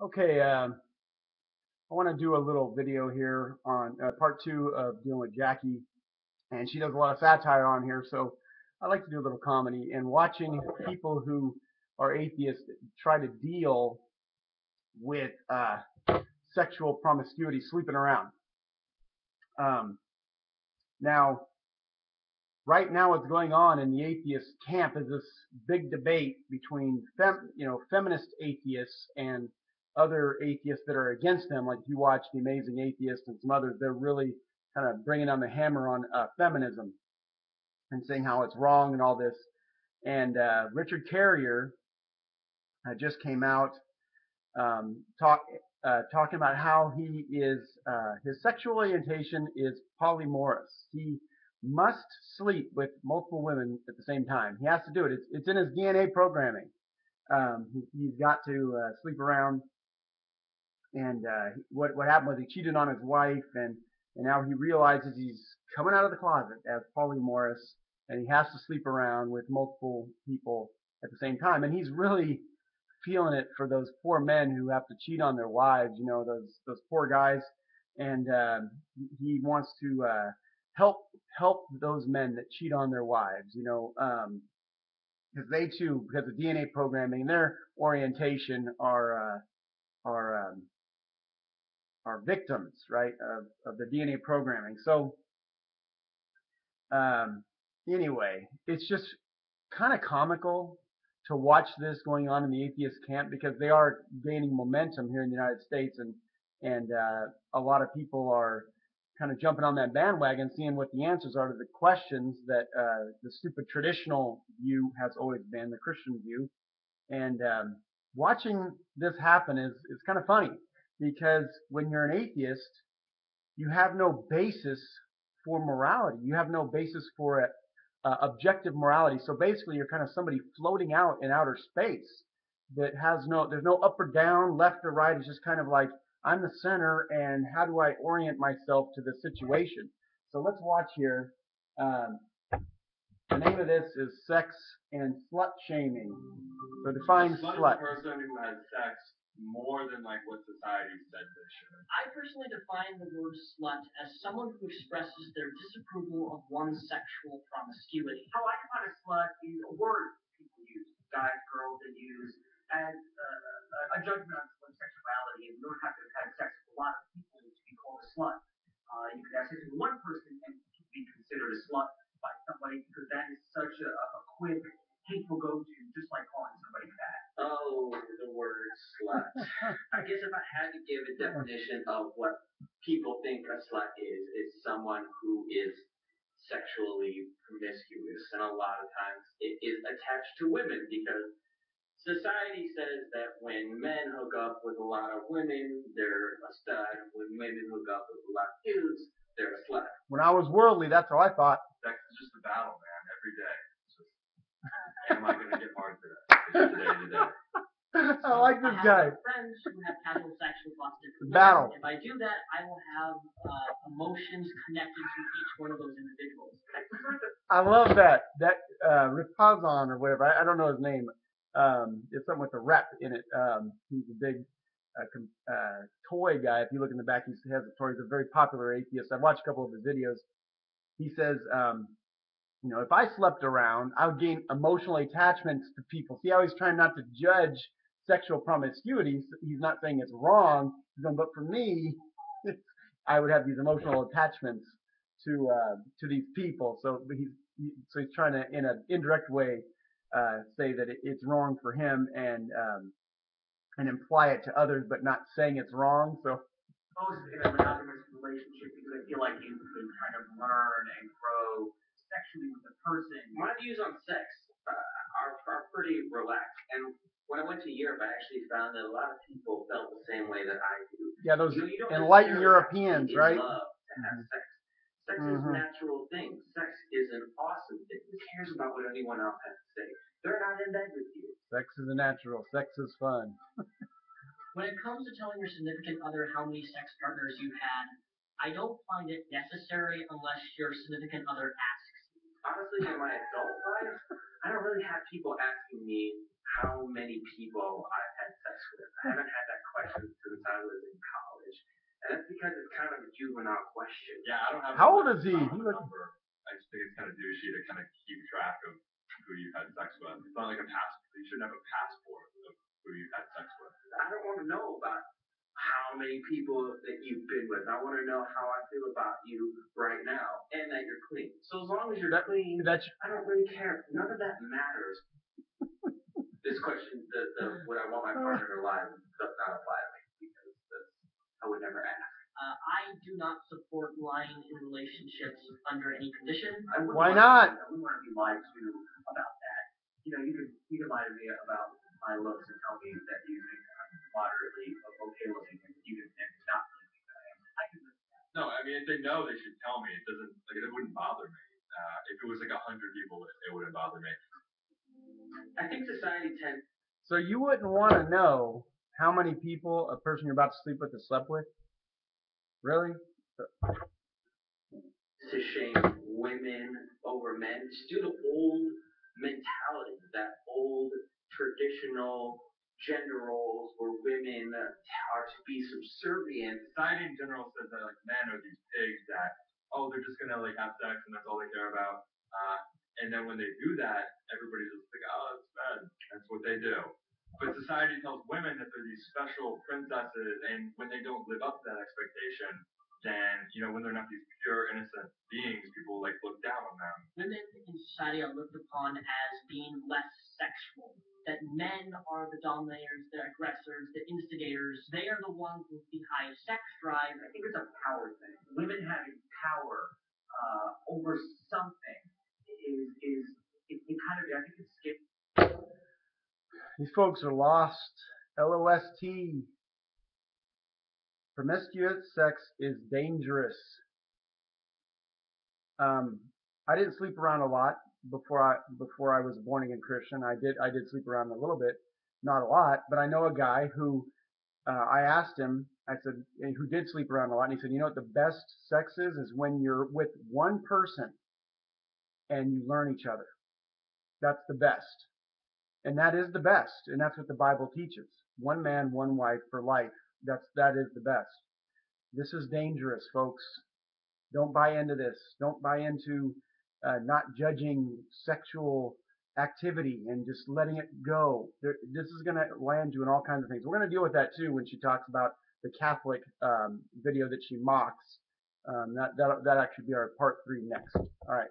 Okay, I want to do a little video here on part two of dealing with Jackie, and she does a lot of satire on here, so I like to do a little comedy. And watching people who are atheists try to deal with sexual promiscuity, sleeping around. Um, Now, right now, what's going on in the atheist camp is this big debate between feminist atheists and other atheists that are against them. Like if you watch The Amazing Atheist and some others, they're really kind of bringing on the hammer on feminism and saying how it's wrong and all this. And Richard Carrier just came out talking about how he is his sexual orientation is polymorphous. He must sleep with multiple women at the same time. He has to do it. It's in his DNA programming. He's got to sleep around. And what happened was he cheated on his wife, and now he realizes he's coming out of the closet as polymorphous, and he has to sleep around with multiple people at the same time. And he's really feeling it for those poor men who have to cheat on their wives. You know, those poor guys, and he wants to help those men that cheat on their wives. You know, because they too, because of DNA programming and their orientation, are are victims, right, of the DNA programming. So um, anyway, it's just kind of comical to watch this going on in the atheist camp because they are gaining momentum here in the United States, and a lot of people are kind of jumping on that bandwagon, seeing what the answers are to the questions that the stupid traditional view has always been, the Christian view. And watching this happen is kind of funny because when you're an atheist, you have no basis for morality. You have no basis for objective morality. So basically, you're kind of somebody floating out in outer space that has there's no up or down, left or right. It's just kind of like I'm the center, and how do I orient myself to the situation? So let's watch here. Um, the name of this is Sex and Slut Shaming. So define slut. Person who has sex more than like what society said they should. I personally define the word slut as someone who expresses their disapproval of one's sexual promiscuity. How I define a slut is a word people use, guys, girls, they use as a judgment on someone's sexuality, and you don't have to have had sex with a lot of people to be called a slut. You could have sex with one person and be considered a slut by somebody because that is such a quick, hateful go-to, just like calling somebody fat. Oh, the word slut. I guess if I had to give a definition of what people think a slut is someone who is sexually promiscuous, and a lot of times it is attached to women because society says that when men hook up with a lot of women, they're a stud. When women hook up with a lot of dudes, they're a slut. When I was worldly, that's how I thought. Sex is just a battle, man, every day. It's just, am I going to get hard today? It's today to day. I like this guy. I have friends who have casual sex with lots of different Battle. If I do that, I will have emotions connected to each one of those individuals. I love that. That Ripazon or whatever. I don't know his name. It's something with the rep in it. He's a big toy guy. If you look in the back, he has a toy. He's a very popular atheist. I've watched a couple of his videos. He says, if I slept around, I would gain emotional attachments to people. See how he's trying not to judge sexual promiscuity. He's not saying it's wrong. But for me, I would have these emotional attachments to these people. So he's trying to, in an indirect way, say that it's wrong for him and imply it to others, but not saying it's wrong. So Suppose in a monogamous relationship because I feel like you can kind of learn and grow sexually with a person. My views on sex are pretty relaxed, and when I went to Europe, I actually found that a lot of people felt the same way that I do. yeah, those you don't enlightened Europeans, right? Love to have sex. Sex is a natural thing. Sex is an awesome thing. Who cares about what anyone else has to say? They're not in bed with you. Sex is a natural. Sex is fun. When it comes to telling your significant other how many sex partners you've had, I don't find it necessary unless your significant other asks. Honestly, in my adult life, I don't really have people asking me how many people I've had sex with. I haven't had that question. juvenile question. Yeah, I don't have. How old is he? I don't He have a looks- number. I just think it's kind of douchey to kind of keep track of who you've had sex with. It's not like a passport. You shouldn't have a passport of who you've had sex with. I don't want to know about how many people that you've been with. I want to know how I feel about you right now and that you're clean. So as long as you're clean, I don't really care. None of that matters. This question, would I want my partner to lie, does not apply to me because I would never ask. I do not support lying in relationships under any condition. Why not? I wouldn't want to be lied to about that. You know, you can lie to me about my looks and tell me that you think I'm moderately okay looking, and you can not really think that I am. I can live with that. No, I mean if they know, they should tell me. It doesn't like it wouldn't bother me. If it was like 100 people, it wouldn't bother me. I think society tends So you wouldn't want to know how many people a person you're about to sleep with has slept with? Really? to shame women over men just due to old mentality, that old traditional gender roles where women are to be subservient. Society in general says that like men are these pigs that they're just gonna like have sex and that's all they care about. And then when they do that, everybody's just like, oh, it's bad. That's what they do. But society tells women that they're these special princesses, and when they don't live up to that expectation, then when they're not these pure innocent beings, people like look down on them. Women in society are looked upon as being less sexual. That men are the dominators, the aggressors, the instigators. They are the ones with the highest sex drive. I think it's a power thing. Women having power over something is it kind of, I think it's scary. These folks are lost. LOST. Promiscuous sex is dangerous. I didn't sleep around a lot before I was a born again Christian. I did sleep around a little bit, not a lot, but I know a guy who I asked him. I said, who did sleep around a lot, and he said, you know what the best sex is when you're with one person and you learn each other. That's the best. And that is the best. And that's what the Bible teaches. One man, one wife for life. That is the best. This is dangerous, folks. Don't buy into this. Don't buy into not judging sexual activity and just letting it go. This is going to land you in all kinds of things. We're going to deal with that too when she talks about the Catholic video that she mocks. That actually be our part 3 next. All right.